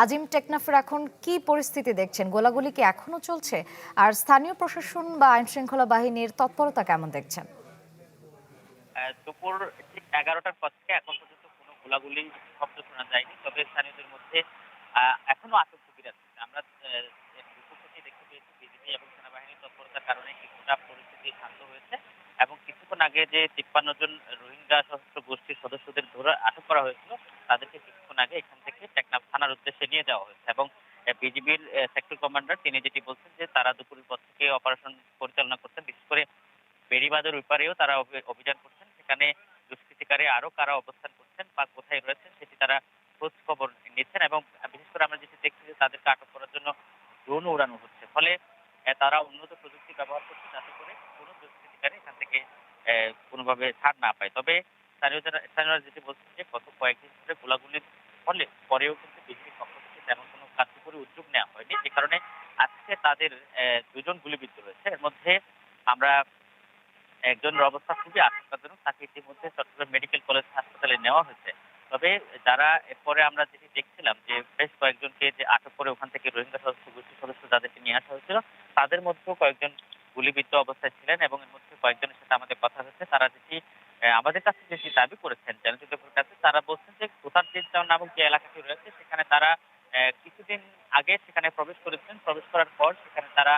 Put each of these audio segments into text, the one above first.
আজিম, টেকনাফের এখন কি পরিস্থিতি দেখছেন? গোলাগুলি কি এখনো চলছে? আর স্থানীয় প্রশাসন বা আইন শৃঙ্খলা বাহিনীর তৎপরতা কেমন দেখছেন? দুপুর ঠিক 11টার পর থেকে এখন পর্যন্ত কোনো গোলাগুলি শব্দ শোনা যায়নি। তবে স্থানীয়দের মধ্যে এখনো আতঙ্ক বিরাজ করছে। আমরা দুপুর থেকেই দেখতে পেয়েছি বিজিবি এবং সেনাবাহিনীর তৎপরতার কারণে কিছুটা পরিস্থিতি শান্ত হয়েছে এবং কিছুক্ষণ আগে যে ৫৩ জন রোহিঙ্গা সশস্ত্র গোষ্ঠীর সদস্যদের ধরে আটক করা হয়েছিল, তাদেরকে কিছুক্ষণ আগে এখান থেকে টেকনাফ থানার উদ্দেশ্যে নিয়ে যাওয়া হয়েছে এবং বিজিবির সেক্টর কমান্ডার তিনি যেটি বলছেন যে তারা দুপুরের পর থেকে অপারেশন পরিচালনা করছেন। বিশেষ করে বেড়িবাঁধের ওই পারেও তারা অভিযান করছেন। সেখানে দুষ্কৃতিকারী আরো কারা অবস্থান করছেন বা কোথায় রয়েছেন সেটি তারা খোঁজ খবর নিচ্ছেন এবং বিশেষ করে আমরা যেটি দেখছি যে তাদেরকে আটক করার জন্য ড্রোন উড়ানো হচ্ছে। ফলে তারা উন্নত প্রযুক্তি ব্যবহার করছে যাতে করে কোনো দুষ্কৃতিকারী এখান থেকে কোনোভাবে ছাড় না পায়। তবে স্থানীয়রা যেটি বলছেন যে গত কয়েকদিন ধরে গোলাগুলির ফলে পরেও কিন্তু বিজিবির পক্ষ থেকে তেমন কোনো কার্যকরী উদ্যোগ নেওয়া হয়নি। যে কারণে আজকে তাদের ২ জন গুলিবিদ্ধ রয়েছে। এর মধ্যে আমরা একজনের অবস্থা খুবই আশঙ্কাজনক। তাকে ইতিমধ্যে চট্টগ্রাম মেডিকেল কলেজ হাসপাতালে নেওয়া হয়েছে। তবে যারা এরপরে আমরা যেটি দেখছিলাম যে বেশ কয়েকজনকে যে আটক করে ওখান থেকে রোহিঙ্গা সশস্ত্র গোষ্ঠীর সদস্য যাদেরকে নিয়ে আসা হয়েছিল, তাদের মধ্যেও কয়েকজন গুলিবিদ্ধ অবস্থায় ছিলেন এবং এর মধ্যে কয়েকজনের সাথে আমাদের কথা হয়েছে। তারা যেটি আমাদের কাছে যেটি দাবি করেছেন চ্যানেল কাছে, তারা বলছেন যে কোতারদিন নামক যে এলাকাটি রয়েছে সেখানে তারা কিছুদিন আগে সেখানে প্রবেশ করেছেন। প্রবেশ করার পর সেখানে তারা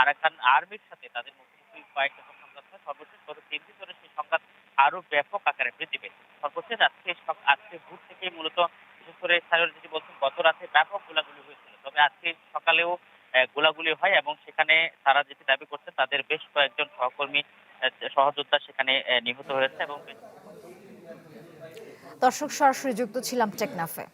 আরাকান আর্মির সাথে তাদের মুখোমুখি কয়েকটা সংঘাত হয়। সর্বশেষ গত ৩ দিন ধরে সেই সংঘাত আরো ব্যাপক আকারে বৃদ্ধি পেয়েছে। সর্বশেষ আজকে ভোর থেকেই মূলত বিশেষ করে স্থানীয়রা যেটি বলছেন গত রাতে ব্যাপক গোলাগুলি হয়েছিল। তবে আজকে সকালেও গোলাগুলি হয় এবং সেখানে তারা যেটি দাবি করছে তাদের বেশ কয়েকজন সহকর্মী সহযোদ্ধা সেখানে নিহত হয়েছে এবং দর্শক, সরাসরি যুক্ত ছিলাম টেকনাফে।